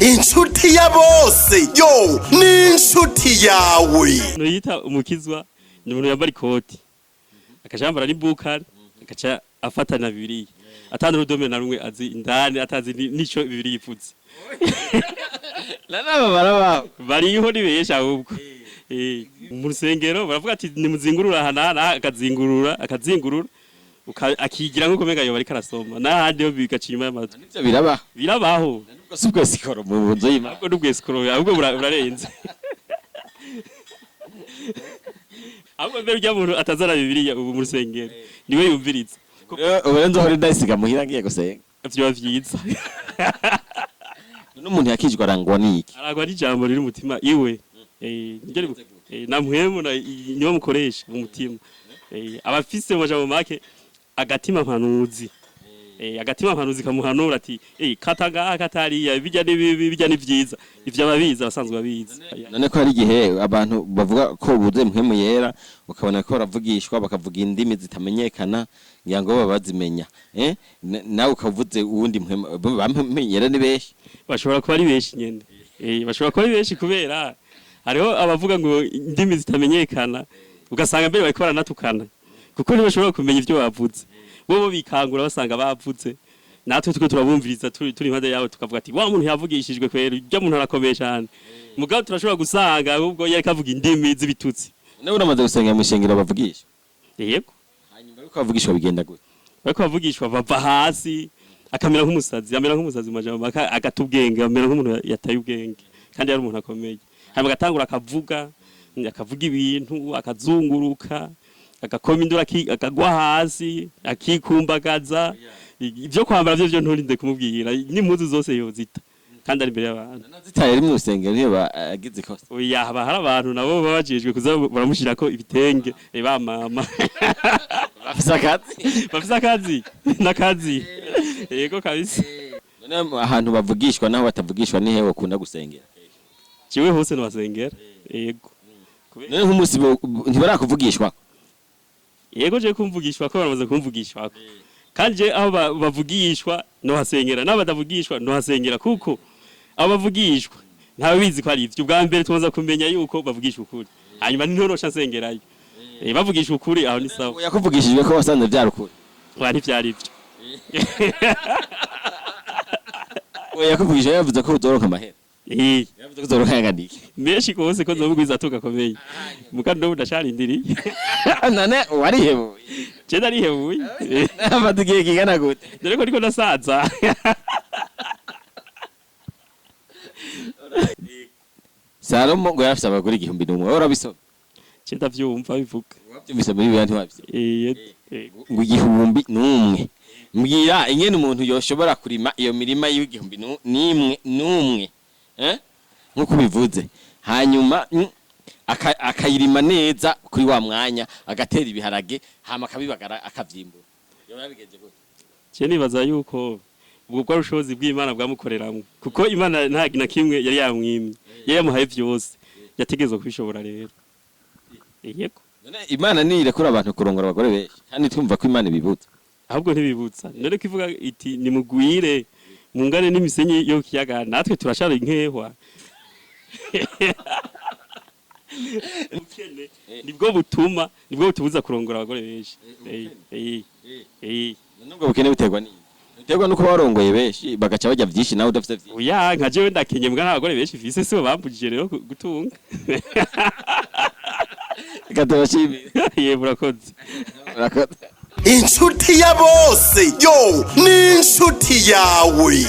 inshuti ya bose yo ni inshuti yawe. Noyita umukizwa ni umuntu yambara ikoti akajambara n'ibukari akaca afatana bibiri atanu rudome na rumwe azi indani atazi nico bibiri yipfutse. Nana baraba Bariho ni besha ahubwo. Mu rusengero baravuga ati nimuzingurura hanana akazingurura akigira nko komega yo bari karasoma nahandi yo bigacima y'amazu. Nivyo birabaho. Birabaho. Sikoro mu nzo y'Imana. Ahubwo n'ubwesikoro ahubwo burarenze. Ahubwo mbere ujya muntu atazara Bibiliya ubu mu rusengero niwe yumviriza. Uburenzo hori ndayisiga muhira ngiye gusenga. Vyo vyiza. N'umuntu yakijwa arangwa niki? Arangwa n'ijambo riri umutima iwe. Namuhemu niwe mukoresha mu mutima. Abafise mu majambo make agatima mpanuzi. Agatima mpanuzi kamuhanura ati kataga katariya bijya ni vyiza ivyo ababiza basanzwe babiza. None ko hari igihe abantu bavuga ko buze mpemu yera ukabona ko baravugishwa bakavuga indimi zitamenyekana ngira ngo babazimenya nawe ukavuze uwundi mpemu bamenyera ni beshi bashobora kuba ari beshi nyene bashobora kuba ari beshi kubera hariho abavuga ngo indimi zitamenyekana ugasanga mbere bariko baranatukana kuko ntibashobora kumenya ivyo bavuze bo bikangura basanga bavutse natwe tuko turabumviriza turi impande yawe tukavuga ati wa muntu yavugishijwe kwera ujya muntu arakomeye cyane mugabo turashobora gusanga ahubwo yari kavuga indimi z'ibitutsi nawe uramaze gusenga mu shengero bavugisha yego hanyuma yuko bavugishwa bigenda gute bariko bavugishwa bava hasi akamera nk'umusazi mu majambo agatubwenge amera nk'umuntu yataye ubwenge kandi yari umuntu akomeye hanyuma agatangura akavuga ibintu akazunguruka agakoma indura akagwa hasi akikumbagaza ivyo kwambara byo nturinde kumubwira n'impuzu zose yozita kandi ari imbere y'abantu nazitaye ari mu rusengero niyo bagize kosa oya haba hari abantu nabo babajejwe kuza baramushirako ibitenge ba mama bafise akazi n'akazi yego kabisa none ahantu bavugishwa naho batavugishwa ni hewe ukunda gusengera ciwe hose no basengera yego none nk'umusi ntibarakuvugishwa yego je kumvugishwa ko baramaze kumvugishwa kandi je aho bavugishwa no hasengera n'abadavugishwa no hasengera kuko abo bavugishwa ntawe bizi ko ari ivyo bwa mbere tumaze kumenya yuko bavugishwa ukuri hanyuma ntorosha nsengerayo bavugishwa ukuri aho ni sawa yakuvugishijwe ko wasanze vyarukuri bari vyari ivyo yakuvugishije yavuze ko uzoronka amahera yavuze ko uzoronka yanganiki meshi kose ko zobugwiza tugakomeye mukando budasharindiriye none warihebuye je narihebuye abatugiye kigana gute dore ko ndiko nasaza Salomo ngo yafise abagore 1,000 urabisoma je ndavyumva bivuga wavyumvise muri biyantu wabise ngo 1,000 mbwira ingene umuntu yoshobora kurima iyo mirima y'1,000 nkuko bivuze hanyuma akayirima neza kuri wa mwanya agatera ibiharage hama akabibagara akavyimbura yoba bigenze gute je nibaza yuko ubwo bwarushobozi bw'Imana bwamukoreramwe kuko Imana nta na kimwe yari yamwimye yari yamuhaye vyose yategezwe kubishobora rero yego Imana nirekura abantu kurongora abagore benshi kandi twumva ko Imana ibibutsa ahubwo ntibibutsa none kivuga iti nimugwire mungane n'imisenyi yo kiyaga natwe turashara inkehwa nibwo butubuza kurongora abagore benshi nubwo bukene buterwa ni biterwa nuko barongoye benshi bagaca bajya vyinshi nawe udafite vyinshi oya nka jewe ndakenye mbwa n'abagore benshi fise sibo bambujije rero gutunga gatubashimira murakoze inshuti ya bose yo ni inshuti yawe.